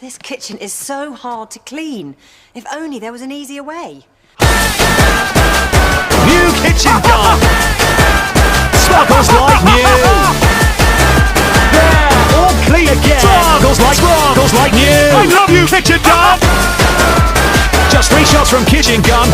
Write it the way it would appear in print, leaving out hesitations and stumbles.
This kitchen is so hard to clean. If only there was an easier way. New kitchen gun! Sparkles like new! Yeah, all clean again! Sparkles like new! I love you, kitchen gun! Just 3 shots from kitchen gun.